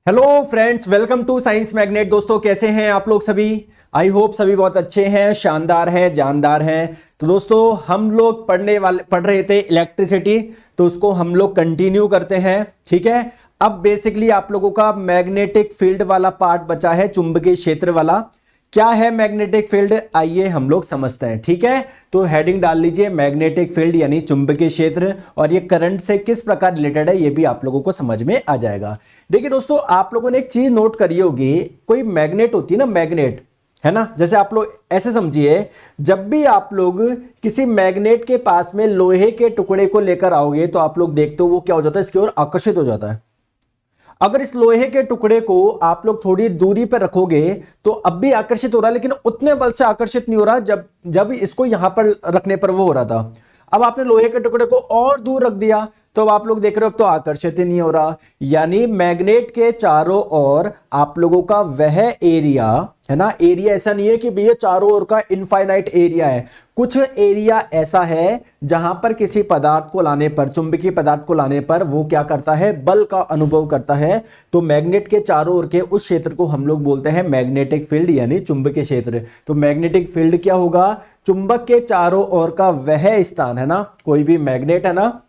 Hello friends, welcome to Science Magnet. दोस्तों कैसे हैं आप लोग सभी? आई होप सभी बहुत अच्छे हैं, शानदार हैं, जानदार हैं। तो दोस्तों हम लोग पढ़ रहे थे इलेक्ट्रिसिटी, तो उसको हम लोग कंटिन्यू करते हैं। ठीक है, अब बेसिकली आप लोगों का मैग्नेटिक फील्ड वाला पार्ट बचा है, चुंबकीय क्षेत्र वाला। क्या है मैग्नेटिक फील्ड, आइए हम लोग समझते हैं। ठीक है, तो हेडिंग डाल लीजिए मैग्नेटिक फील्ड यानी चुंबकीय क्षेत्र, और ये करंट से किस प्रकार रिलेटेड है ये भी आप लोगों को समझ में आ जाएगा। देखिए दोस्तों, आप लोगों ने एक चीज नोट करी होगी, कोई मैग्नेट होती है ना, मैग्नेट है ना, जैसे आप लोग ऐसे समझिए, जब भी आप लोग किसी मैग्नेट के पास में लोहे के टुकड़े को लेकर आओगे तो आप लोग देखते हो वो क्या हो जाता है, इसकी ओर आकर्षित हो जाता है। अगर इस लोहे के टुकड़े को आप लोग थोड़ी दूरी पर रखोगे तो अब भी आकर्षित हो रहा है, लेकिन उतने बल से आकर्षित नहीं हो रहा जब जब इसको यहां पर रखने पर वो हो रहा था। अब आपने लोहे के टुकड़े को और दूर रख दिया तो अब आप लोग देख रहे हो अब तो आकर्षित ही नहीं हो रहा। यानी मैग्नेट के चारों ओर आप लोगों का वह एरिया है ना, एरिया ऐसा नहीं है कि भैया चारों ओर का इनफाइनाइट एरिया है, कुछ एरिया ऐसा है जहां पर किसी पदार्थ को लाने पर, चुंबकीय पदार्थ को लाने पर वो क्या करता है, बल का अनुभव करता है। तो मैग्नेट के चारों ओर के उस क्षेत्र को हम लोग बोलते हैं मैग्नेटिक फील्ड यानी चुंबकीय क्षेत्र। तो मैग्नेटिक फील्ड क्या होगा, चुंबक के चारों ओर का वह स्थान है ना, कोई भी मैग्नेट है ना,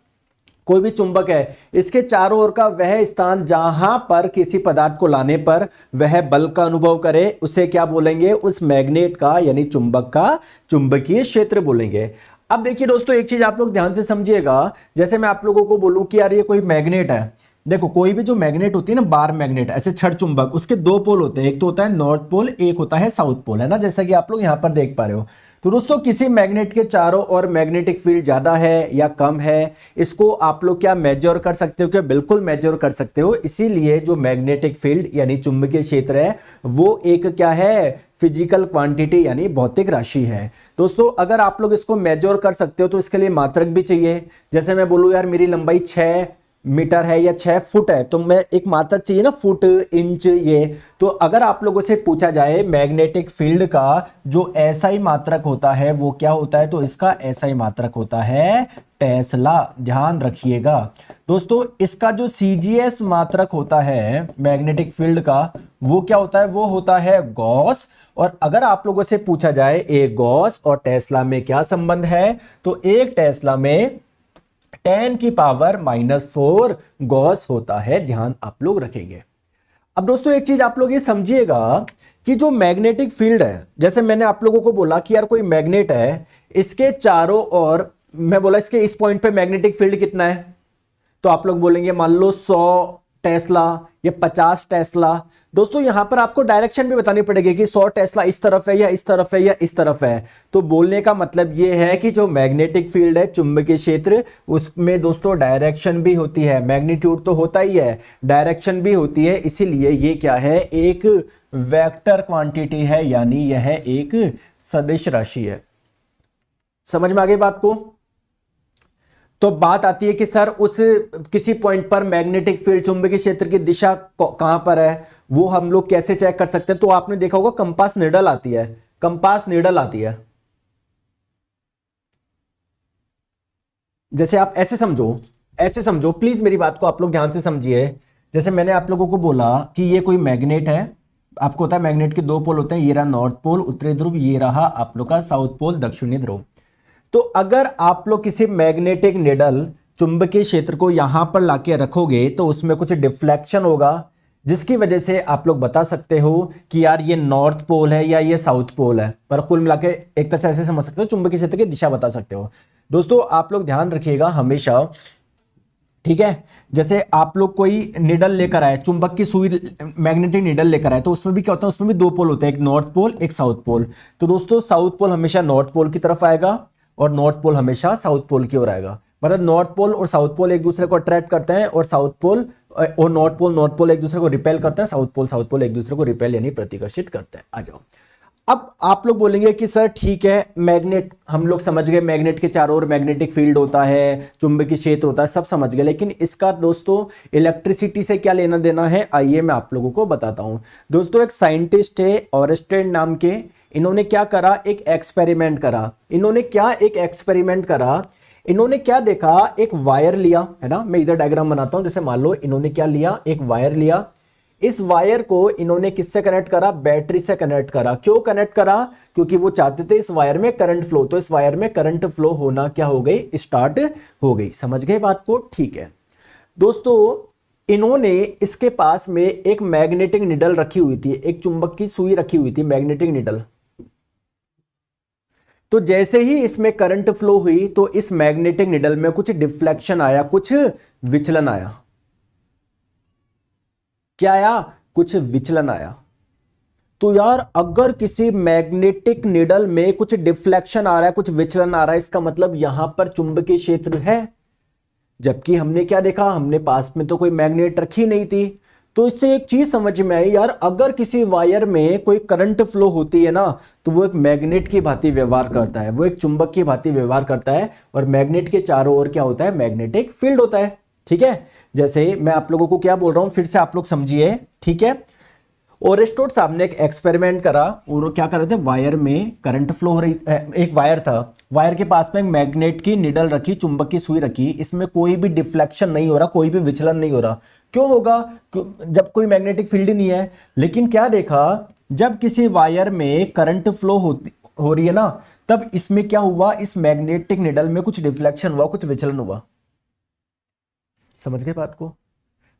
कोई भी चुंबक है, इसके चारों ओर का वह स्थान जहां पर किसी पदार्थ को लाने पर वह बल का अनुभव करे, उसे क्या बोलेंगे, उस मैग्नेट का यानी चुंबक का चुंबकीय क्षेत्र बोलेंगे। अब देखिए दोस्तों, एक चीज आप लोग ध्यान से समझिएगा, जैसे मैं आप लोगों को बोलूं कि यार ये कोई मैग्नेट है। देखो कोई भी जो मैग्नेट होती है ना, बार मैग्नेट, ऐसे छड़ चुंबक, उसके दो पोल होते हैं, एक तो होता है नॉर्थ पोल, एक होता है साउथ पोल, है ना, जैसा कि आप लोग यहां पर देख पा रहे हो। तो दोस्तों किसी मैग्नेट के चारों ओर मैग्नेटिक फील्ड ज्यादा है या कम है, इसको आप लोग क्या मेजर कर सकते हो? क्या बिल्कुल मेजर कर सकते हो। इसीलिए जो मैग्नेटिक फील्ड यानी चुंबकीय क्षेत्र है वो एक क्या है, फिजिकल क्वांटिटी यानी भौतिक राशि है। दोस्तों अगर आप लोग इसको मेजर कर सकते हो तो इसके लिए मात्रक भी चाहिए। जैसे मैं बोलूं यार मेरी लंबाई 6 मीटर है या 6 फुट है, तो मैं एक मात्रक चाहिए ना, फुट, इंच, ये। तो अगर आप लोगों से पूछा जाए मैग्नेटिक फील्ड का जो एसआई मात्रक होता है वो क्या होता है, तो इसका एसआई मात्रक होता है टेस्ला। ध्यान रखिएगा दोस्तों, इसका जो सीजीएस मात्रक होता है मैग्नेटिक फील्ड का वो क्या होता है, वो होता है गॉस। और अगर आप लोगों से पूछा जाए एक गॉस और टेस्ला में क्या संबंध है, तो एक टेस्ला में 10 की पावर -4 गॉस होता है। ध्यान आप लोग रखेंगे। अब दोस्तों एक चीज आप लोग ये समझिएगा कि जो मैग्नेटिक फील्ड है, जैसे मैंने आप लोगों को बोला कि यार कोई मैग्नेट है, इसके चारों ओर, मैं बोला इसके इस पॉइंट पे मैग्नेटिक फील्ड कितना है, तो आप लोग बोलेंगे मान लो 100 टेस्ला या 50 टेस्ला। दोस्तों यहां पर आपको डायरेक्शन भी बतानी पड़ेगी कि 100 टेस्ला इस तरफ है या इस तरफ है या इस तरफ है। तो बोलने का मतलब यह है कि जो मैग्नेटिक फील्ड है चुंबकीय क्षेत्र, उसमें दोस्तों डायरेक्शन भी होती है, मैग्नीट्यूड तो होता ही है, डायरेक्शन भी होती है। इसीलिए ये क्या है, एक वेक्टर क्वांटिटी है, यानी यह एक सदिश राशि है। समझ में आ गई बात को? तो बात आती है कि सर उस किसी पॉइंट पर मैग्नेटिक फील्ड चुंबकीय क्षेत्र की दिशा कहां पर है, वो हम लोग कैसे चेक कर सकते हैं? तो आपने देखा होगा कंपास नीडल आती है, कंपास नीडल आती है। जैसे आप ऐसे समझो, ऐसे समझो, प्लीज मेरी बात को आप लोग ध्यान से समझिए। जैसे मैंने आप लोगों को बोला कि ये कोई मैग्नेट है, आपको पता है मैग्नेट के दो पोल होते हैं, ये रहा नॉर्थ पोल उत्तरी ध्रुव, ये रहा आप लोग का साउथ पोल दक्षिणी ध्रुव। तो अगर आप लोग किसी मैग्नेटिक निडल चुंबकीय क्षेत्र को यहां पर लाके रखोगे तो उसमें कुछ डिफ्लेक्शन होगा, जिसकी वजह से आप लोग बता सकते हो कि यार ये नॉर्थ पोल है या ये साउथ पोल है। पर कुल मिला के एक तरह से ऐसे समझ सकते हो, चुंबकीय क्षेत्र की दिशा बता सकते हो। दोस्तों आप लोग ध्यान रखिएगा हमेशा, ठीक है। जैसे आप लोग कोई निडल लेकर आए, चुंबक की सुई, मैग्नेटिक निडल लेकर आए, तो उसमें भी क्या होता है, उसमें भी दो पोल होते हैं, एक नॉर्थ पोल एक साउथ पोल। तो दोस्तों साउथ पोल हमेशा नॉर्थ पोल की तरफ आएगा और नॉर्थ पोल हमेशा साउथ पोल की ओर आएगा। मतलब नॉर्थ पोल और साउथ पोल एक दूसरे को अट्रैक्ट करते हैं और साउथ पोल और नॉर्थ पोल एक दूसरे को रिपेल करते हैं, साउथ पोल एक दूसरे को रिपेल यानी प्रतिकर्षित करते हैं। आ जाओ, अब आप लोग बोलेंगे कि सर ठीक है, मैग्नेट हम लोग समझ गए, मैग्नेट के चारों ओर मैग्नेटिक फील्ड होता है, चुंबकीय क्षेत्र होता है, सब समझ गए, लेकिन इसका दोस्तों इलेक्ट्रिसिटी से क्या लेना देना है, आइए मैं आप लोगों को बताता हूं। दोस्तों एक साइंटिस्ट है ऑरेस्टेड नाम के, इन्होंने क्या करा, एक एक्सपेरिमेंट करा। इन्होंने क्या एक एक्सपेरिमेंट करा, इन्होंने क्या देखा, एक वायर लिया है ना, मैं इधर डायग्राम बनाता हूं। जैसे मान लो इन्होंने क्या लिया, एक वायर लिया, इस वायर को इन्होंने किससे कनेक्ट करा, बैटरी से कनेक्ट करा। क्यों कनेक्ट करा, क्योंकि वो चाहते थे इस वायर में करंट फ्लो, तो इस वायर में करंट फ्लो होना क्या हो गई, स्टार्ट हो गई। समझ गए बात को, ठीक है दोस्तों। इन्होंने इसके पास में एक मैग्नेटिक निडल रखी हुई थी, एक चुंबक की सुई रखी हुई थी, मैग्नेटिक निडल। तो जैसे ही इसमें करंट फ्लो हुई तो इस मैग्नेटिक निडल में कुछ डिफ्लेक्शन आया, कुछ विचलन आया। क्या आया, कुछ विचलन आया। तो यार अगर किसी मैग्नेटिक निडल में कुछ डिफ्लेक्शन आ रहा है, कुछ विचलन आ रहा है, इसका मतलब यहां पर चुंबकीय क्षेत्र है। जबकि हमने क्या देखा, हमने पास में तो कोई मैग्नेट रखी नहीं थी। तो इससे एक चीज समझ में आई यार, अगर किसी वायर में कोई करंट फ्लो होती है ना, तो वो एक मैग्नेट की भांति व्यवहार करता है, वो एक चुंबक की भांति व्यवहार करता है। और मैग्नेट के चारों ओर क्या होता है, मैग्नेटिक फील्ड होता है। ठीक है, जैसे मैं आप लोगों को क्या बोल रहा हूं, फिर से आप लोग समझिए। ठीक है, ओरेस्टोट साहब ने एक एक्सपेरिमेंट करा, और क्या कर रहे थे, वायर में करंट फ्लो हो रही, एक वायर था, वायर के पास में एक मैग्नेट की निडल रखी, चुंबक की सुई रखी, इसमें कोई भी डिफ्लेक्शन नहीं हो रहा, कोई भी विचलन नहीं हो रहा। क्यों होगा, जब कोई मैग्नेटिक फील्ड ही नहीं है। लेकिन क्या देखा, जब किसी वायर में करंट फ्लो हो रही है ना, तब इसमें क्या हुआ, इस मैग्नेटिक निडल में कुछ डिफ्लेक्शन हुआ, कुछ विचलन हुआ। समझ गए बात को,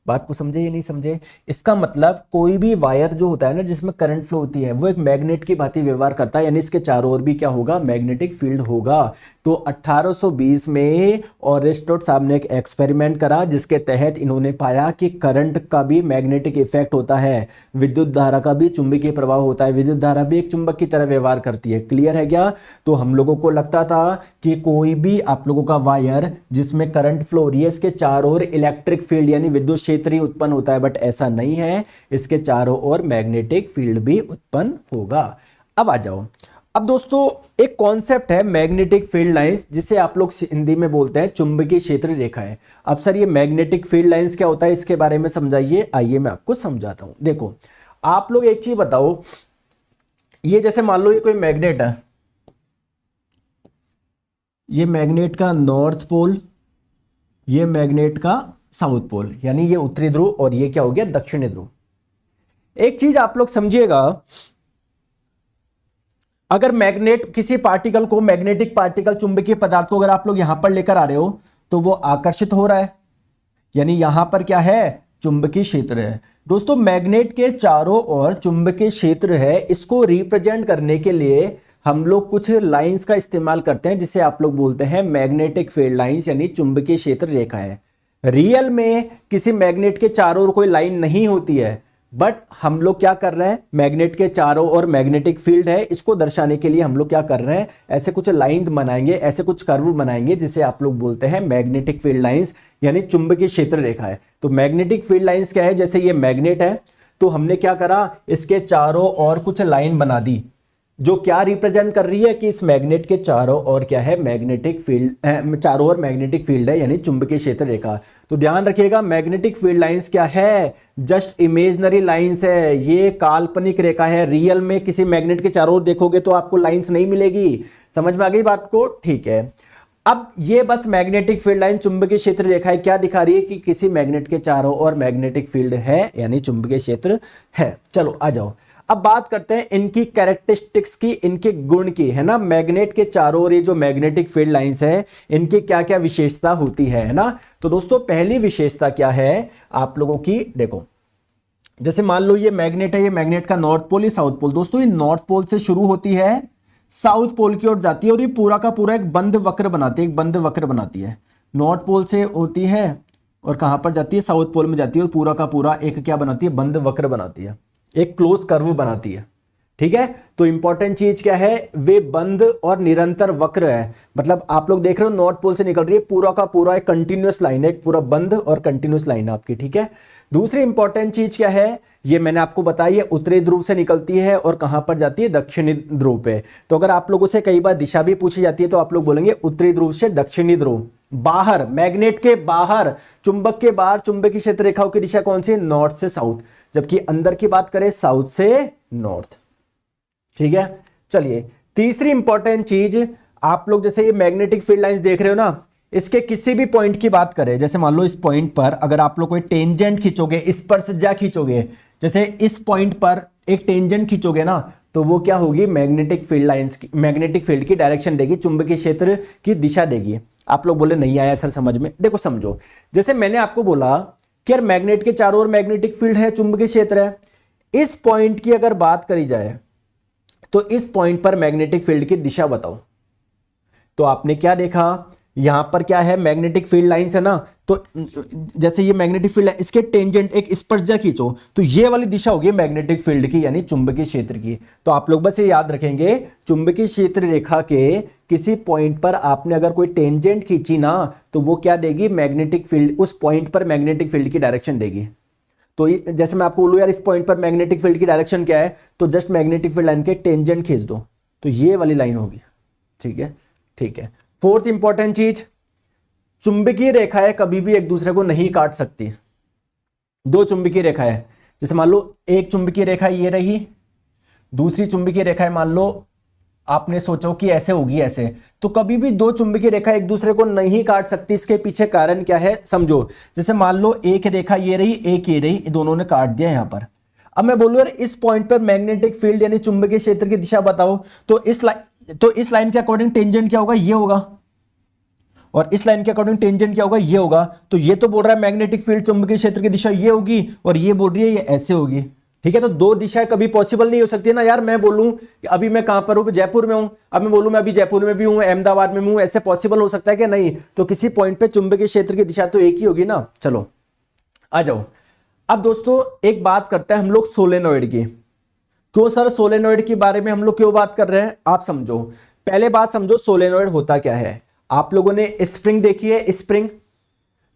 बात को समझे या नहीं समझे। इसका मतलब कोई भी वायर जो होता है ना, जिसमें करंट फ्लो होती है, वो एक मैग्नेट की भांति व्यवहार करता है, यानी इसके चारों ओर भी क्या होगा, मैग्नेटिक फील्ड होगा। तो 1820 में ओरेस्टोट साहब ने एक एक्सपेरिमेंट करा, जिसके तहत इन्होंने पाया कि करंट का भी मैग्नेटिक इफेक्ट होता है, विद्युत धारा का भी चुंबकीय प्रभाव होता है, विद्युत धारा भी एक चुंबक की तरह व्यवहार करती है। क्लियर है क्या। तो हम लोगों को लगता था कि कोई भी आप लोगों का वायर जिसमें करंट फ्लो हो रही है, इसके चारों ओर इलेक्ट्रिक फील्ड यानी विद्युत क्षेत्र ही उत्पन्न होता है, बट ऐसा नहीं है, इसके चारों ओर मैग्नेटिक फील्ड भी उत्पन्न होगा। अब आ जाओ, अब दोस्तों एक कॉन्सेप्ट है मैग्नेटिक फील्ड लाइंस, जिसे आप लोग हिंदी में बोलते हैं चुंबकीय क्षेत्र रेखाएं। अब सर ये मैग्नेटिक फील्ड लाइंस क्या होता है, इसके बारे में समझाइए। आइए मैं आपको समझाता हूं। देखो आप लोग एक चीज बताओ, ये जैसे मान लो ये कोई मैग्नेट है, ये मैग्नेट का नॉर्थ पोल, ये मैग्नेट का साउथ पोल, यानी ये उत्तरी ध्रुव और ये क्या हो गया, दक्षिणी ध्रुव। एक चीज आप लोग समझिएगा, अगर मैग्नेट किसी पार्टिकल को, मैग्नेटिक पार्टिकल चुंबकीय पदार्थ को अगर आप लोग यहां पर लेकर आ रहे हो, तो वो आकर्षित हो रहा है, यानी यहां पर क्या है, चुंबकीय क्षेत्र है। दोस्तों मैग्नेट के चारों ओर चुंबकीय क्षेत्र है, इसको रिप्रेजेंट करने के लिए हम लोग कुछ लाइंस का इस्तेमाल करते हैं, जिसे आप लोग बोलते हैं मैग्नेटिक फील्ड लाइंस, यानी चुंबकीय क्षेत्र रेखा है। रियल में किसी मैग्नेट के चारों ओर कोई लाइन नहीं होती है, बट हम लोग क्या कर रहे हैं, मैग्नेट के चारों ओर मैग्नेटिक फील्ड है, इसको दर्शाने के लिए हम लोग क्या कर रहे हैं, ऐसे कुछ लाइन बनाएंगे, ऐसे कुछ कर्व बनाएंगे, जिसे आप लोग बोलते हैं मैग्नेटिक फील्ड लाइंस, यानी चुंबकीय क्षेत्र रेखा है। तो मैग्नेटिक फील्ड लाइंस क्या है, जैसे ये मैग्नेट है, तो हमने क्या करा, इसके चारों ओर कुछ लाइन बना दी, जो क्या रिप्रेजेंट कर रही है कि इस मैग्नेट के चारों ओर क्या है, मैग्नेटिक फील्ड, चारों ओर मैग्नेटिक फील्ड है, यानी चुंबकीय क्षेत्र रेखा। तो ध्यान रखिएगा, मैग्नेटिक फील्ड लाइंस क्या है, जस्ट इमेजिनरी लाइंस है, ये काल्पनिक रेखा है। रियल में किसी मैग्नेट के चारों ओर देखोगे तो आपको लाइंस नहीं मिलेगी। समझ में आ गई बात को, ठीक है। अब ये बस मैग्नेटिक फील्ड लाइन, चुंबकीय क्षेत्र रेखा है, क्या दिखा रही है कि किसी मैग्नेट के चारों ओर मैग्नेटिक फील्ड है, यानी चुंबकीय क्षेत्र है। चलो आ जाओ, अब बात करते हैं इनकी कैरेक्टरिस्टिक्स की, इनके गुण की, है ना। मैग्नेट के चारों ओर ये जो मैग्नेटिक फील्ड लाइंस है, इनकी क्या क्या विशेषता होती है ना। तो दोस्तों पहली विशेषता क्या है आप लोगों की, देखो जैसे मान लो ये मैग्नेट है, ये मैग्नेट का नॉर्थ पोल, ये साउथ पोल। दोस्तों ये नॉर्थ पोल से शुरू होती है, साउथ पोल की ओर जाती है, और ये पूरा का पूरा एक बंद वक्र बनाती है, एक बंद वक्र बनाती है। नॉर्थ पोल से होती है और कहां पर जाती है, साउथ पोल में जाती है, और पूरा का पूरा एक क्या बनाती है, बंद वक्र बनाती है, एक क्लोज कर्व बनाती है। ठीक है, तो इंपॉर्टेंट चीज क्या है, वे बंद और निरंतर वक्र है। मतलब आप लोग देख रहे हो नॉर्थ पोल से निकल रही है, पूरा का पूरा एक कंटिन्यूअस लाइन है, एक पूरा बंद और कंटिन्यूअस लाइन है आपकी। ठीक है, दूसरी इंपॉर्टेंट चीज क्या है, ये मैंने आपको बताई है, उत्तरी ध्रुव से निकलती है और कहां पर जाती है, दक्षिणी ध्रुव पे। तो अगर आप लोगों से कई बार दिशा भी पूछी जाती है, तो आप लोग बोलेंगे उत्तरी ध्रुव से दक्षिणी ध्रुव। बाहर, मैग्नेट के बाहर, चुंबक के बाहर चुंबकीय क्षेत्र रेखाओं की दिशा कौन सी है, नॉर्थ से साउथ। जबकि अंदर की बात करें, साउथ से नॉर्थ। ठीक है, चलिए तीसरी इंपॉर्टेंट चीज, आप लोग जैसे ये मैग्नेटिक फील्ड लाइंस देख रहे हो ना, इसके किसी भी पॉइंट की बात करें, जैसे मान लो इस पॉइंट पर अगर आप लोग कोई टेंजेंट खींचोगे, स्पर्शज्या खींचोगे, जैसे इस पॉइंट पर एक टेंजेंट खींचोगे ना, तो वो क्या होगी, मैग्नेटिक फील्ड लाइंस की, मैग्नेटिक फील्ड की डायरेक्शन देगी, चुंबकीय क्षेत्र की दिशा देगी। आप लोग बोले नहीं आया सर समझ में, देखो समझो, जैसे मैंने आपको बोला कि यार मैग्नेट के चारों ओर मैग्नेटिक फील्ड है, चुंबकीय क्षेत्र है। इस पॉइंट की अगर बात करी जाए तो इस पॉइंट पर मैग्नेटिक फील्ड की दिशा बताओ। तो आपने क्या देखा, यहां पर क्या है, मैग्नेटिक फील्ड लाइंस है ना, तो जैसे ये मैग्नेटिक फील्ड है, इसके टेंजेंट एक स्पर्शज्या खींचो तो ये वाली दिशा होगी मैग्नेटिक फील्ड की, यानी चुंबकीय क्षेत्र की। तो आप लोग बस ये याद रखेंगे, चुंबकीय क्षेत्र रेखा के किसी पॉइंट पर आपने अगर कोई टेंजेंट खींची ना, तो वो क्या देगी, मैग्नेटिक फील्ड, उस पॉइंट पर मैग्नेटिक फील्ड की डायरेक्शन देगी। तो जैसे मैं आपको बोलूं यार इस पॉइंट पर मैग्नेटिक फील्ड की डायरेक्शन क्या है, तो जस्ट मैग्नेटिक फील्ड लाइन के टेंजेंट खींच दो तो ये वाली लाइन होगी। ठीक है, ठीक है। फोर्थ इंपॉर्टेंट चीज, चुंबकीय रेखाएं कभी भी एक दूसरे को नहीं काट सकती। दो चुंबकीय रेखाएं, जैसे मान लो एक चुंबकीय रेखा ये रही, दूसरी चुंबकीय रेखाएं मान लो आपने सोचो कि ऐसे होगी ऐसे, तो कभी भी दो चुंबकीय रेखा एक दूसरे को नहीं काट सकती। इसके पीछे कारण क्या है समझो, जैसे मान लो एक रेखा ये रही, एक ये रही, दोनों ने काट दिया यहां पर। अब मैं बोलूं यार इस पॉइंट पर मैग्नेटिक फील्ड यानी चुंबकीय क्षेत्र की दिशा बताओ, तो इस लाइन के अकॉर्डिंग टेंजेंट क्या होगा, ये होगा, और इस लाइन के अकॉर्डिंग टेंजेंट क्या होगा, ये होगा। तो ये तो बोल रहा है मैग्नेटिक फील्ड चुंबकीय क्षेत्र की दिशा ये होगी, और ये बोल रही है ये ऐसे होगी। ठीक है, तो दो दिशाएं कभी पॉसिबल नहीं हो सकती ना यार। मैं बोलूं कि अभी मैं कहां पर हूं, जयपुर में हूं, अब मैं बोलूं मैं अभी जयपुर में भी हूं, अहमदाबाद में हूं, ऐसे पॉसिबल हो सकता है कि नहीं? तो किसी पॉइंट पे चुंबकीय क्षेत्र की दिशा तो एक ही होगी ना। चलो आ जाओ, अब दोस्तों एक बात करते हैं हम लोग सोलेनॉइड की। क्यों सर सोलेनॉइड के बारे में हम लोग क्यों बात कर रहे हैं, आप समझो। पहले बात समझो सोलेनॉइड होता क्या है। आप लोगों ने स्प्रिंग देखी है, स्प्रिंग,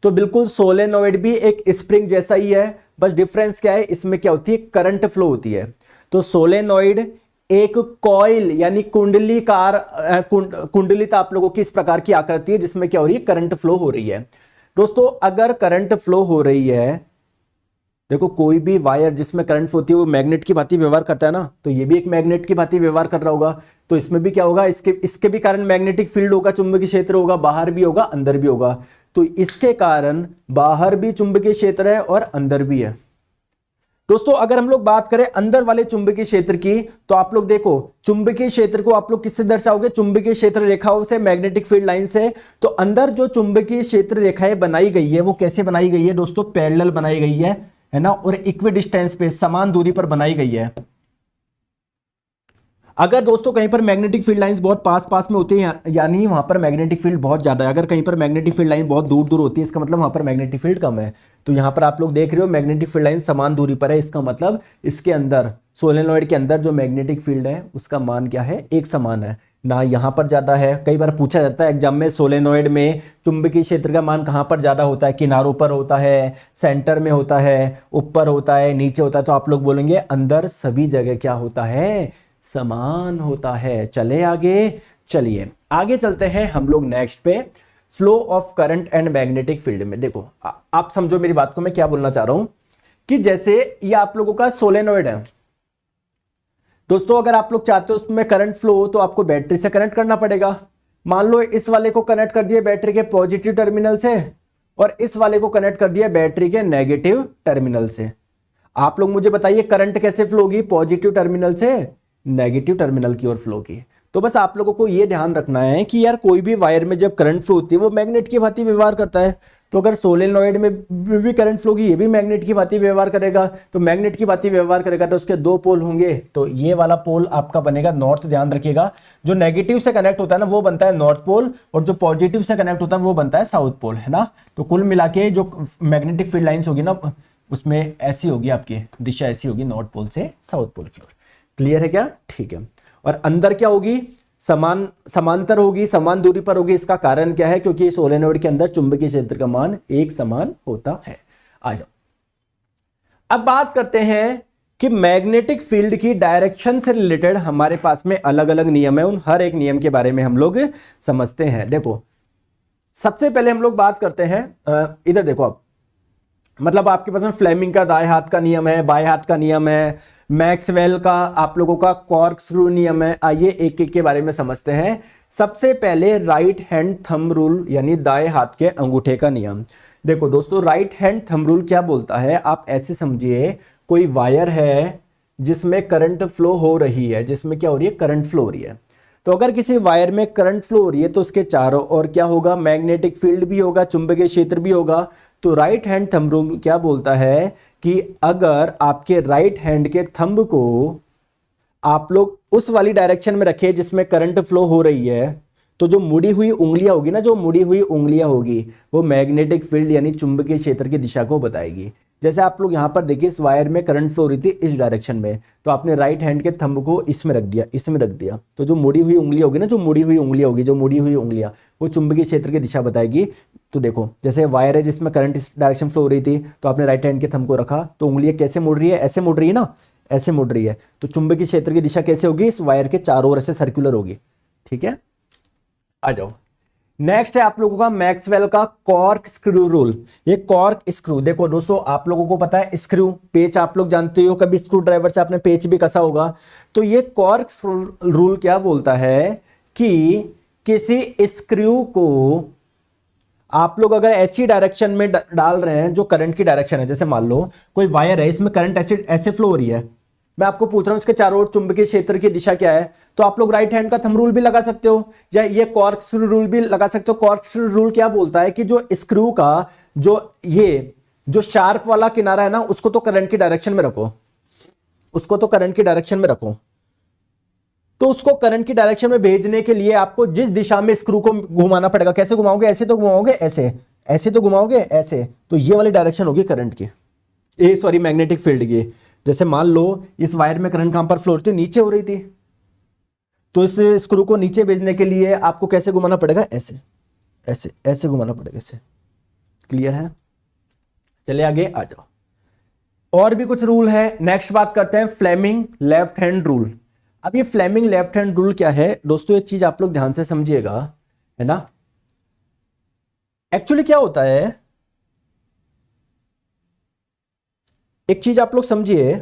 तो बिल्कुल सोलेनॉइड भी एक स्प्रिंग जैसा ही है, बस डिफरेंस क्या है, इसमें क्या होती है, करंट फ्लो होती है। तो सोलेनॉइड एक कॉइल यानी कुंडलीकार, कुंडलिता आप लोगों की इस प्रकार की आकृति है जिसमें क्या हो रही है, करंट फ्लो हो रही है। दोस्तों अगर करंट फ्लो हो रही है, देखो कोई भी वायर जिसमें करंट होती है वो मैग्नेट की भांति व्यवहार करता है ना, तो ये भी एक मैग्नेट की भांति व्यवहार कर रहा होगा। तो इसमें भी क्या होगा, इसके भी कारण मैग्नेटिक फील्ड होगा, चुंबकीय क्षेत्र होगा, बाहर भी होगा अंदर भी होगा। तो इसके कारण बाहर भी चुंबकीय क्षेत्र है और अंदर भी है। दोस्तों अगर हम लोग बात करें अंदर वाले चुंबकीय क्षेत्र की, तो आप लोग देखो चुंबकीय क्षेत्र को आप लोग किससे दर्शाओगे, चुंबकीय क्षेत्र रेखाओं से, मैग्नेटिक फील्ड लाइन से। तो अंदर जो चुंबकीय क्षेत्र रेखाएं बनाई गई है वो कैसे बनाई गई है दोस्तों, पैरेलल बनाई गई है ना, और इक्वी डिस्टेंस पे, समान दूरी पर बनाई गई है। अगर दोस्तों कहीं पर मैग्नेटिक फील्ड लाइंस बहुत पास पास में होती है, यानी वहां पर मैग्नेटिक फील्ड बहुत ज्यादा है। अगर कहीं पर मैग्नेटिक फील्ड लाइन बहुत दूर दूर होती है, इसका मतलब वहां पर मैग्नेटिक फील्ड कम है। तो यहां पर आप लोग देख रहे हो मैग्नेटिक फील्ड लाइन समान दूरी पर है, इसका मतलब इसके अंदर, सोलेनॉइड के अंदर जो मैग्नेटिक फील्ड है उसका मान क्या है, एक समान है ना। यहां पर ज्यादा है, कई बार पूछा जाता है एग्जाम में, सोलेनॉइड में चुंबकीय क्षेत्र का मान कहां पर ज्यादा होता है, किनारों पर होता है, सेंटर में होता है, ऊपर होता है, नीचे होता है। तो आप लोग बोलेंगे अंदर सभी जगह क्या होता है, समान होता है। चले आगे, चलिए आगे चलते हैं हम लोग नेक्स्ट पे, flow of current and magnetic field में। देखो आप समझो मेरी बात को, मैं क्या बोलना चाह रहा हूं कि जैसे ये आप लोगों का सोलेनॉइड है दोस्तों, अगर आप लोग चाहते हो उसमें करंट फ्लो हो तो आपको बैटरी से कनेक्ट करना पड़ेगा। मान लो इस वाले को कनेक्ट कर दिया बैटरी के पॉजिटिव टर्मिनल से, और इस वाले को कनेक्ट कर दिया बैटरी के नेगेटिव टर्मिनल से। आप लोग मुझे बताइए करंट कैसे फ्लो होगी, पॉजिटिव टर्मिनल से नेगेटिव टर्मिनल की ओर फ्लो की। तो बस आप लोगों को यह ध्यान रखना है कि यार कोई भी वायर में जब करंट फ्लो होती है वो मैग्नेट की भांति व्यवहार करता है। तो अगर सोलेनॉइड में भी करंट फ्लो की, ये भी मैग्नेट की भांति व्यवहार करेगा। तो मैग्नेट की भांति व्यवहार करेगा तो उसके दो पोल होंगे, तो ये वाला पोल आपका बनेगा नॉर्थ। ध्यान रखिएगा, जो नेगेटिव से कनेक्ट होता है ना वो बनता है नॉर्थ पोल, और जो पॉजिटिव से कनेक्ट होता है वो बनता है साउथ पोल, है ना। तो कुल मिला के जो मैग्नेटिक फील्ड लाइंस होगी ना, उसमें ऐसी होगी, आपकी दिशा ऐसी होगी, नॉर्थ पोल से साउथ पोल की ओर। क्लियर है क्या? ठीक है। और अंदर क्या होगी, समांतर होगी, समान दूरी पर होगी। इसका कारण क्या है, क्योंकि सोलेनॉइड के अंदर चुंबकीय क्षेत्र का मान एक समान होता है। आ जाओ, अब बात करते हैं कि मैग्नेटिक फील्ड की डायरेक्शन से रिलेटेड हमारे पास में अलग अलग नियम है, उन हर एक नियम के बारे में हम लोग समझते हैं। देखो सबसे पहले हम लोग बात करते हैं, इधर देखो आप, मतलब आपके पास में फ्लेमिंग का दाएं हाथ का नियम है, बाएं हाथ का नियम है, मैक्सवेल का आप लोगों का कॉर्कस्क्रू नियम है। आइए एक एक के बारे में समझते हैं। सबसे पहले राइट हैंड थंब रूल यानी दाएं हाथ के अंगूठे का नियम। देखो दोस्तों, राइट हैंड थंब रूल क्या बोलता है, आप ऐसे समझिए, कोई वायर है जिसमें करंट फ्लो हो रही है, जिसमें क्या हो रही है, करंट फ्लो हो रही है। तो अगर किसी वायर में करंट फ्लो हो रही है तो उसके चारों ओर क्या होगा, मैग्नेटिक फील्ड भी होगा, चुंबकीय क्षेत्र भी होगा। तो राइट हैंड थंब रूल क्या बोलता है कि अगर आपके राइट हैंड के थंब को आप लोग उस वाली डायरेक्शन में रखें जिसमें करंट फ्लो हो रही है, तो जो मुड़ी हुई उंगलियां होगी ना, जो मुड़ी हुई उंगलियां होगी वो मैग्नेटिक फील्ड यानी चुंबकीय क्षेत्र की दिशा को बताएगी। जैसे आप लोग यहां पर देखिए, इस वायर में करंट फ्लो हो रही थी इस डायरेक्शन में, तो आपने राइट हैंड के थंब को इसमें रख दिया, इसमें रख दिया, तो जो मुड़ी हुई उंगली होगी ना, जो मुड़ी हुई उंगलियां होगी, जो मुड़ी हुई उंगलियां, वो चुंबकीय क्षेत्र की दिशा बताएगी। तो देखो, जैसे वायर है जिसमें करंट इस डायरेक्शन फ्लो हो रही थी, तो आपने राइट हैंड के थंब को रखा, तो उंगलियां कैसे मुड़ रही है, ऐसे मुड़ रही है ना, ऐसे मुड़ रही है। तो चुंबकीय क्षेत्र की दिशा कैसे होगी, इस वायर के चारों ओर से सर्कुलर होगी। ठीक है, आ जाओ। नेक्स्ट है आप लोगों का मैक्सवेल का कॉर्क स्क्रू रूल। ये कॉर्क स्क्रू, देखो दोस्तों, आप लोगों को पता है स्क्रू पेच, आप लोग जानते हो, कभी स्क्रू ड्राइवर से आपने पेच भी कसा होगा। तो ये कॉर्क रूल क्या बोलता है कि किसी स्क्रू को आप लोग अगर ऐसी डायरेक्शन में डाल रहे हैं जो करंट की डायरेक्शन है, जैसे मान लो कोई वायर है, इसमें करंट ऐसे ऐसे फ्लो हो रही है, मैं आपको पूछ रहा हूं इसके चारों ओर चुंबकीय क्षेत्र की दिशा क्या है, तो आप लोग राइट हैंड का थंब रूल भी लगा सकते हो या ये कॉर्कस्क्रू रूल भी लगा सकते हो। कॉर्कस्क्रू रूल क्या बोलता है कि जो स्क्रू का जो शार्प वाला किनारा है ना, उसको तो करंट की डायरेक्शन में रखो, उसको तो करंट की डायरेक्शन में रखो। तो उसको करंट की डायरेक्शन में भेजने के लिए आपको जिस दिशा में स्क्रू को घुमाना पड़ेगा, कैसे घुमाओगे, ऐसे तो घुमाओगे, ऐसे ऐसे तो घुमाओगे, ऐसे, तो ये वाली डायरेक्शन होगी करंट की, सॉरी मैग्नेटिक फील्ड की। जैसे मान लो इस वायर में करंट कहां पर फ्लो होती, नीचे हो रही थी, तो इस स्क्रू को नीचे भेजने के लिए आपको कैसे घुमाना पड़ेगा, ऐसे ऐसे ऐसे घुमाना पड़ेगा, ऐसे। क्लियर है, चलिए आगे आ जाओ। और भी कुछ रूल है। नेक्स्ट बात करते हैं फ्लेमिंग लेफ्ट हैंड रूल। अब ये फ्लेमिंग लेफ्ट हैंड रूल क्या है दोस्तों, एक चीज आप लोग ध्यान से समझिएगा, है ना। एक्चुअली क्या होता है, एक चीज आप लोग समझिए,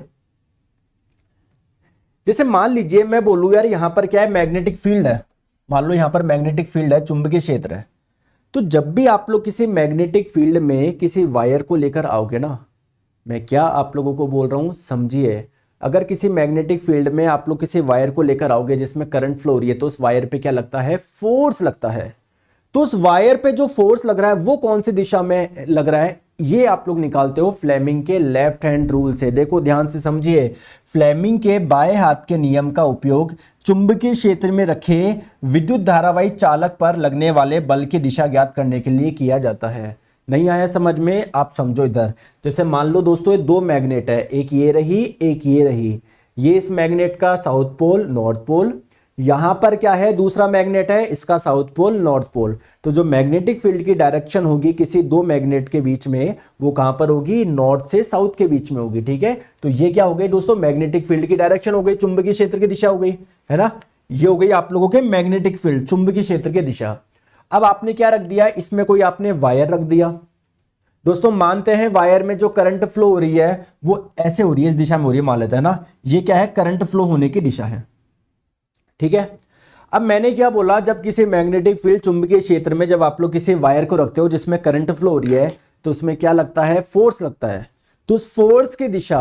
जैसे मान लीजिए मैं बोलूं यार यहां पर क्या है, मैग्नेटिक फील्ड है, मान लो यहां पर मैग्नेटिक फील्ड है, चुंबकीय क्षेत्र है। तो जब भी आप लोग किसी मैग्नेटिक फील्ड में किसी वायर को लेकर आओगे ना, मैं क्या आप लोगों को बोल रहा हूं समझिए, अगर किसी मैग्नेटिक फील्ड में आप लोग किसी वायर को लेकर आओगे जिसमें करंट फ्लो हो रही है, तो उस वायर पे क्या लगता है, फोर्स लगता है। तो उस वायर पे जो फोर्स लग रहा है वो कौन सी दिशा में लग रहा है, ये आप लोग निकालते हो फ्लेमिंग के लेफ्ट हैंड रूल से। देखो ध्यान से समझिए, फ्लेमिंग के बाएं हाथ के नियम का उपयोग चुंबकीय क्षेत्र में रखे विद्युत धारावाही चालक पर लगने वाले बल की दिशा ज्ञात करने के लिए किया जाता है। नहीं आया समझ में, आप समझो इधर। जैसे मान लो दोस्तों ये दो मैग्नेट है, एक ये रही एक ये रही, ये इस मैग्नेट का साउथ पोल नॉर्थ पोल, यहां पर क्या है दूसरा मैग्नेट है इसका साउथ पोल नॉर्थ पोल। तो जो मैग्नेटिक फील्ड की डायरेक्शन होगी किसी दो मैग्नेट के बीच में, वो कहां पर होगी, नॉर्थ से साउथ के बीच में होगी। ठीक है, तो ये क्या हो गई दोस्तों, मैग्नेटिक फील्ड की डायरेक्शन हो गई, चुंबकीय क्षेत्र की दिशा हो गई, है ना। ये हो गई आप लोगों के मैग्नेटिक फील्ड, चुंबकीय क्षेत्र की दिशा। अब आपने क्या रख दिया, इसमें कोई आपने वायर रख दिया। दोस्तों मानते हैं वायर में जो करंट फ्लो हो रही है वो ऐसे हो रही है, इस दिशा में हो रही है, मान लेते हैं ना, ये क्या है, करंट फ्लो होने की दिशा है। ठीक है, अब मैंने क्या बोला, जब किसी मैग्नेटिक फील्ड चुंबकीय क्षेत्र में जब आप लोग किसी वायर को रखते हो जिसमें करंट फ्लो हो रही है, तो उसमें क्या लगता है, फोर्स लगता है। तो उस फोर्स की दिशा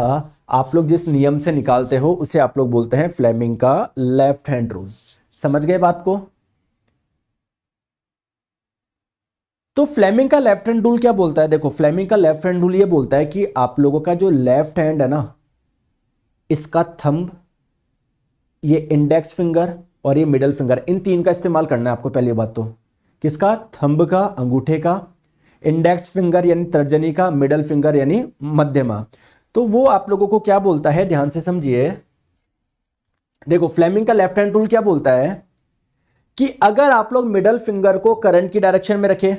आप लोग जिस नियम से निकालते हो उसे आप लोग बोलते हैं फ्लेमिंग का लेफ्ट हैंड रूल। समझ गए बात को। तो फ्लेमिंग का लेफ्ट हैंड रूल क्या बोलता है, देखो फ्लेमिंग का लेफ्ट हैंड रूल ये बोलता है कि आप लोगों का जो लेफ्ट हैंड है ना, इसका थंब, ये इंडेक्स फिंगर और ये मिडल फिंगर, इन तीन का इस्तेमाल करना है आपको। पहली बात तो किसका, थंब का, अंगूठे का, इंडेक्स फिंगर यानी तर्जनी का, मिडल फिंगर यानी मध्यमा। तो वो आप लोगों को क्या बोलता है, ध्यान से समझिए। देखो फ्लेमिंग का लेफ्ट हैंड रूल क्या बोलता है कि अगर आप लोग मिडल फिंगर को करंट की डायरेक्शन में रखें,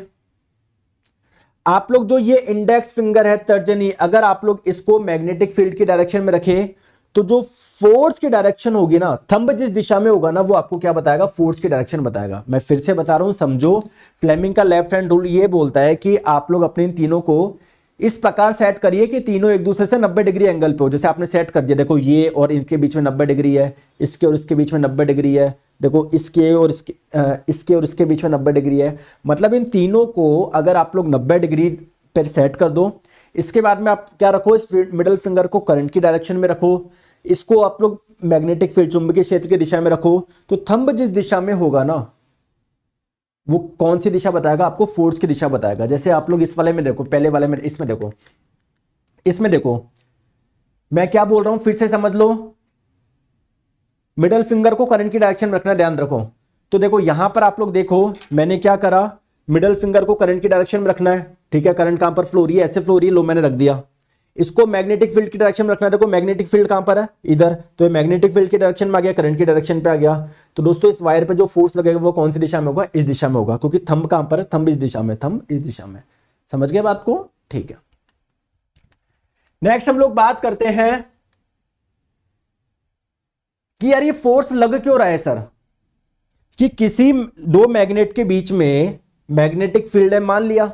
आप लोग जो ये इंडेक्स फिंगर है तर्जनी, अगर आप लोग इसको मैग्नेटिक फील्ड की डायरेक्शन में रखें, तो जो फोर्स की डायरेक्शन होगी ना, थंब जिस दिशा में होगा ना, वो आपको क्या बताएगा, फोर्स की डायरेक्शन बताएगा। मैं फिर से बता रहा हूं समझो, फ्लेमिंग का लेफ्ट हैंड रूल ये बोलता है कि आप लोग अपने इन तीनों को इस प्रकार सेट करिए कि तीनों एक दूसरे से 90 डिग्री एंगल पे हो। जैसे आपने सेट कर दिया, देखो ये और इनके बीच में 90 डिग्री है, इसके और इसके बीच में 90 डिग्री है, देखो इसके और इसके बीच में 90 डिग्री है। मतलब इन तीनों को अगर आप लोग 90 डिग्री पर सेट कर दो, इसके बाद में आप क्या रखो, इस मिडल फिंगर को करंट की डायरेक्शन में रखो, इसको आप लोग मैग्नेटिक फील्ड चुंबकीय क्षेत्र की दिशा में रखो। तो थंब जिस दिशा में होगा ना, वो कौन सी दिशा बताएगा आपको, फोर्स की दिशा बताएगा। जैसे आप लोग इस वाले में देखो, पहले वाले में, इसमें देखो, इसमें देखो मैं क्या बोल रहा हूं, फिर से समझ लो। मिडल फिंगर को करंट की डायरेक्शन में रखना, ध्यान रखो। तो देखो यहां पर आप लोग देखो, मैंने क्या करा, मिडल फिंगर को करंट की डायरेक्शन में रखना है, ठीक है। करंट कहां पर फ्लो हो रही है, ऐसे फ्लो हो रही है, लो मैंने रख दिया। इसको मैग्नेटिक फील्ड की डायरेक्शन में रखना है, देखो मैग्नेटिक फील्ड कहां पर है, इधर, तो ये मैग्नेटिक फील्ड की डायरेक्शन में आ गया, करंट की डायरेक्शन पे आ गया। तो दोस्तों इस वायर पे जो फोर्स लगेगा वो कौन सी दिशा में होगा, इस दिशा में होगा, क्योंकि थंब कहां पर है, थंब इस दिशा में, थंब इस दिशा में। समझ गए बात को, ठीक है। नेक्स्ट हम लोग बात करते हैं कि यार ये फोर्स लग क्यों रहा है सर, कि किसी दो मैग्नेट के बीच में मैग्नेटिक फील्ड है, मान लिया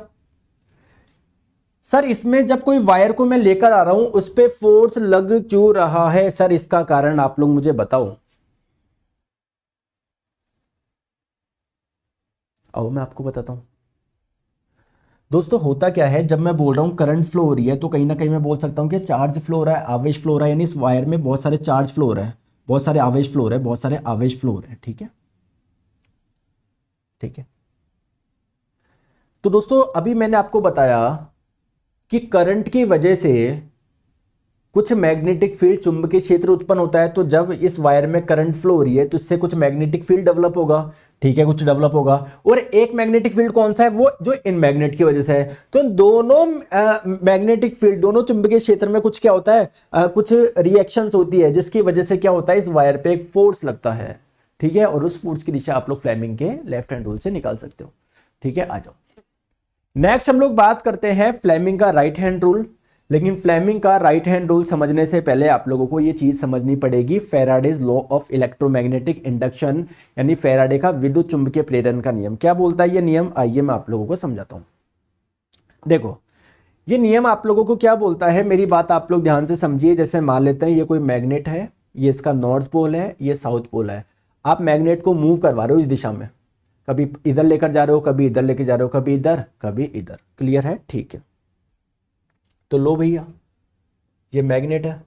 सर, इसमें जब कोई वायर को मैं लेकर आ रहा हूं उस पे फोर्स लग क्यों रहा है सर, इसका कारण आप लोग मुझे बताओ। आओ मैं आपको बताता हूं। दोस्तों होता क्या है, जब मैं बोल रहा हूं करंट फ्लो हो रही है, तो कहीं ना कहीं मैं बोल सकता हूं कि चार्ज फ्लो हो रहा है, आवेश फ्लो हो रहा है, यानी इस वायर में बहुत सारे चार्ज फ्लो हो रहे हैं, बहुत सारे आवेश फ्लो हो रहे हैं, बहुत सारे आवेश फ्लो हो रहे हैं, ठीक है, ठीक है। तो दोस्तों अभी मैंने आपको बताया कि करंट की वजह से कुछ मैग्नेटिक फील्ड चुंबकीय क्षेत्र उत्पन्न होता है। तो जब इस वायर में करंट फ्लो हो रही है तो इससे कुछ मैग्नेटिक फील्ड डेवलप होगा, ठीक है, कुछ डेवलप होगा। और एक मैग्नेटिक फील्ड कौन सा है, वो जो इन मैग्नेट की वजह से है। तो दोनों मैग्नेटिक फील्ड, दोनों चुंबकीय क्षेत्र में कुछ क्या होता है, कुछ रिएक्शंस होती है, जिसकी वजह से क्या होता है, इस वायर पे एक फोर्स लगता है, ठीक है। और उस फोर्स की दिशा आप लोग फ्लेमिंग के लेफ्ट हैंड रूल से निकाल सकते हो, ठीक है। आ जाओ, नेक्स्ट हम लोग बात करते हैं फ्लेमिंग का राइट हैंड रूल। लेकिन फ्लेमिंग का राइट हैंड रूल समझने से पहले आप लोगों को ये चीज समझनी पड़ेगी, Faraday's law of electromagnetic induction, यानी फैराडे का विद्युत चुंबकीय प्रेरण का नियम। क्या बोलता है ये नियम, आइए मैं आप लोगों को समझाता हूं। देखो ये नियम आप लोगों को क्या बोलता है, मेरी बात आप लोग ध्यान से समझिए। जैसे मान लेते हैं ये कोई मैग्नेट है, ये इसका नॉर्थ पोल है, ये साउथ पोल है। आप मैग्नेट को मूव करवा रहे हो इस दिशा में, कभी इधर लेकर जा रहे हो, कभी इधर लेकर जा रहे हो, कभी इधर, कभी इधर, क्लियर है, ठीक है। तो लो भैया, ये मैग्नेट है,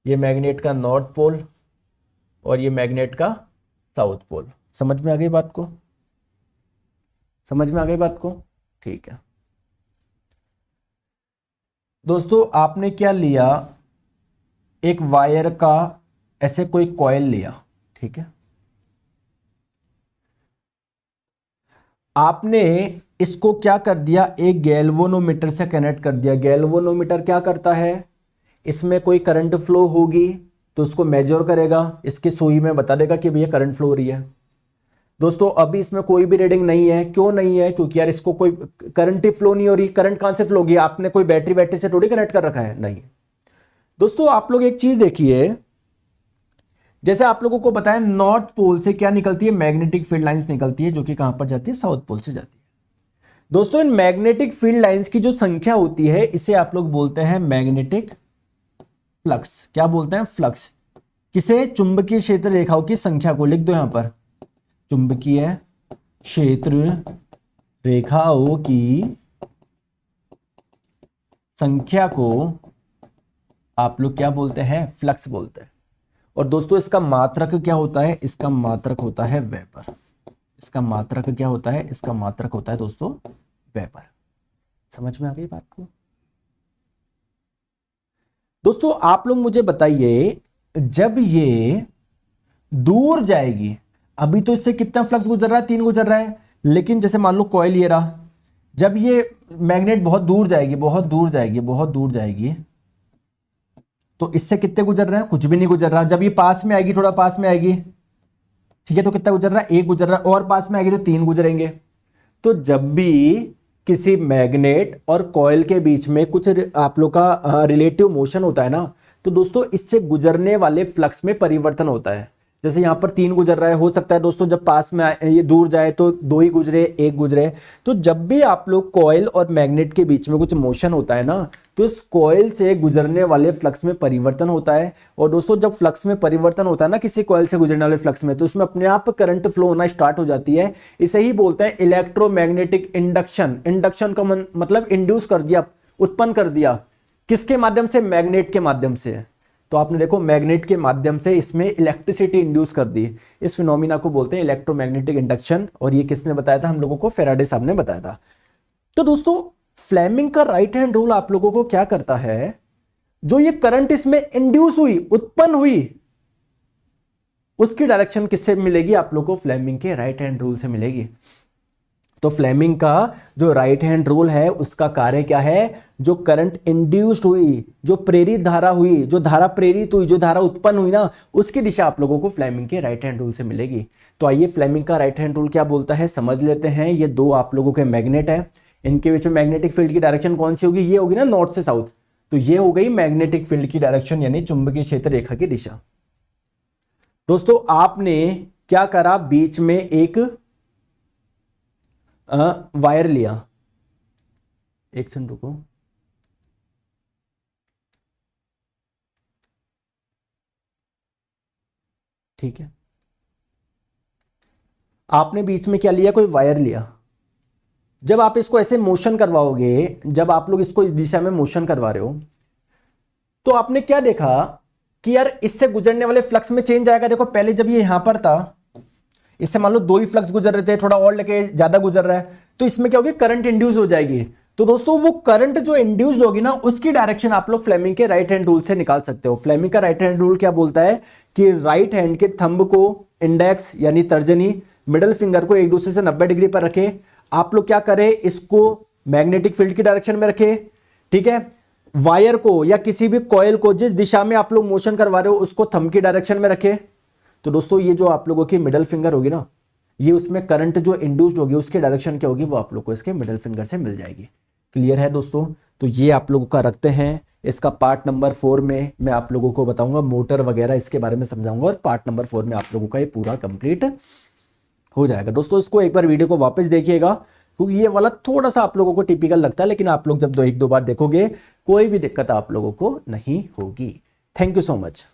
ये मैग्नेट का नॉर्थ पोल और ये मैग्नेट का साउथ पोल। समझ में आ गई बात को, समझ में आ गई बात को, ठीक है। दोस्तों आपने क्या लिया, एक वायर का ऐसे कोई कॉइल लिया, ठीक है। आपने इसको क्या कर दिया, एक गैल्वेनोमीटर से कनेक्ट कर दिया। गैल्वेनोमीटर क्या करता है, इसमें कोई करंट फ्लो होगी तो उसको मेजर करेगा, इसकी सुई में बता देगा कि भैया करंट फ्लो हो रही है। दोस्तों अभी इसमें कोई भी रीडिंग नहीं है, क्यों नहीं है, क्योंकि यार इसको कोई करंट ही फ्लो नहीं हो रही। करंट कहां से फ्लो होगी, आपने कोई बैटरी से थोड़ी कनेक्ट कर रखा है, नहीं। दोस्तों आप लोग एक चीज देखिए, जैसे आप लोगों को बताया नॉर्थ पोल से क्या निकलती है, मैग्नेटिक फील्ड लाइंस निकलती है, जो कि कहां पर जाती है, साउथ पोल से जाती है। दोस्तों इन मैग्नेटिक फील्ड लाइंस की जो संख्या होती है, इसे आप लोग बोलते हैं मैग्नेटिक फ्लक्स। क्या बोलते हैं, फ्लक्स। किसे, चुंबकीय क्षेत्र रेखाओं की संख्या को लिख दो यहां पर, चुंबकीय क्षेत्र रेखाओं की संख्या को आप लोग क्या बोलते हैं, फ्लक्स बोलते हैं। और दोस्तों इसका मात्रक क्या होता है, इसका मात्रक होता है वेबर। इसका मात्रक क्या होता है, इसका मात्रक होता है दोस्तों वेबर। समझ में आ गई बात को। दोस्तों आप लोग मुझे बताइए, जब ये दूर जाएगी, अभी तो इससे कितना फ्लक्स गुजर रहा है, 3 गुजर रहा है, लेकिन जैसे मान लो कॉइल ये रहा, जब ये मैग्नेट बहुत दूर जाएगी, बहुत दूर जाएगी, बहुत दूर जाएगी, तो इससे कितने गुजर रहे हैं, कुछ भी नहीं गुजर रहा। जब ये पास में आएगी, थोड़ा पास में आएगी, ठीक है, तो कितना गुजर रहा है, 1 गुजर रहा है, और पास में आएगी तो 3 गुजरेंगे। तो जब भी किसी मैग्नेट और कॉइल के बीच में कुछ आप लोग का रिलेटिव मोशन होता है ना, तो दोस्तों इससे गुजरने वाले फ्लक्स में परिवर्तन होता है। जैसे यहाँ पर 3 गुजर रहा है, हो सकता है दोस्तों जब पास में ये दूर जाए तो 2 ही गुजरे, 1 गुजरे। तो जब भी आप लोग कॉइल और मैग्नेट के बीच में कुछ मोशन होता है ना, तो इस कॉइल से गुजरने वाले फ्लक्स में परिवर्तन होता है। और दोस्तों जब फ्लक्स में परिवर्तन होता है ना किसी कॉइल से गुजरने वाले फ्लक्स में, तो उसमें अपने आप करंट फ्लो होना स्टार्ट हो जाती है। इसे ही बोलते हैं इलेक्ट्रोमैग्नेटिक इंडक्शन। इंडक्शन का मतलब इंड्यूस कर दिया, उत्पन्न कर दिया, किसके माध्यम से? मैग्नेट के माध्यम से। तो आपने देखो मैग्नेट के माध्यम से इसमें इलेक्ट्रिसिटी इंड्यूस कर दी। इस फिनोमिना को बोलते हैं इलेक्ट्रोमैग्नेटिक इंडक्शन। और ये किसने बताया था? हम लोगों को फैराडे साहब ने बताया था। तो दोस्तों फ्लेमिंग का राइट हैंड रूल आप लोगों को क्या करता है, जो ये करंट इसमें इंड्यूस हुई, उत्पन्न हुई, उसकी डायरेक्शन किससे मिलेगी? आप लोगों को फ्लेमिंग के राइट हैंड रूल से मिलेगी। तो फ्लेमिंग का जो राइट हैंड रूल है उसका कार्य क्या है? जो करंट इंड्यूस्ड हुई, जो प्रेरित धारा हुई, जो धारा प्रेरित हुई, जो धारा उत्पन्न हुई ना, उसकी दिशा आप लोगों को फ्लेमिंग के राइट हैंड रूल से मिलेगी। तो आइए फ्लेमिंग का राइट हैंड रूल क्या बोलता है समझ लेते हैं। ये 2 आप लोगों के मैग्नेट है, इनके बीच में मैग्नेटिक फील्ड की डायरेक्शन कौन सी होगी? ये होगी ना नॉर्थ से साउथ। तो ये हो गई मैग्नेटिक फील्ड की डायरेक्शन, यानी चुंबकीय क्षेत्र रेखा की दिशा। दोस्तों आपने क्या करा, बीच में एक वायर लिया, एक सेकंड रुको, ठीक है। आपने बीच में क्या लिया? कोई वायर लिया। जब आप इसको ऐसे मोशन करवाओगे, जब आप लोग इसको इस दिशा में मोशन करवा रहे हो, तो आपने क्या देखा कि यार इससे गुजरने वाले फ्लक्स में चेंज आएगा। देखो पहले जब ये यहां पर था, इससे मान लो 2 ही फ्लक्स गुजर रहे थे, थोड़ा और लेके ज्यादा गुजर रहा है, तो इसमें क्या होगी? करंट इंड्यूस हो जाएगी। तो दोस्तों वो करंट जो इंड्यूस्ड होगी ना, उसकी डायरेक्शन आप लोग फ्लेमिंग के राइट हैंड रूल से निकाल सकते हो। फ्लेमिंग का राइट हैंड रूल क्या बोलता है कि राइट हैंड के थंब को, इंडेक्स यानी तर्जनी, मिडल फिंगर को एक दूसरे से 90 डिग्री पर रखे। आप लोग क्या करें? इसको मैग्नेटिक फील्ड की डायरेक्शन में रखे, ठीक है। वायर को या किसी भी कॉइल को जिस दिशा में आप लोग मोशन करवा रहे हो उसको थंब की डायरेक्शन में रखे। तो दोस्तों ये जो आप लोगों की मिडल फिंगर होगी ना, ये उसमें करंट जो इंड्यूस्ड होगी उसकी डायरेक्शन क्या होगी? वो आप लोग को इसके मिडल फिंगर से मिल जाएगी। क्लियर है दोस्तों? तो ये आप लोगों का रखते हैं। इसका पार्ट नंबर 4 में मैं आप लोगों को बताऊंगा, मोटर वगैरह इसके बारे में समझाऊंगा, और पार्ट नंबर 4 में आप लोगों का ये पूरा कंप्लीट हो जाएगा। दोस्तों इसको एक बार वीडियो को वापस देखिएगा, क्योंकि ये वाला थोड़ा सा आप लोगों को टिपिकल लगता है, लेकिन आप लोग जब 1-2 बार देखोगे कोई भी दिक्कत आप लोगों को नहीं होगी। Thank you so much.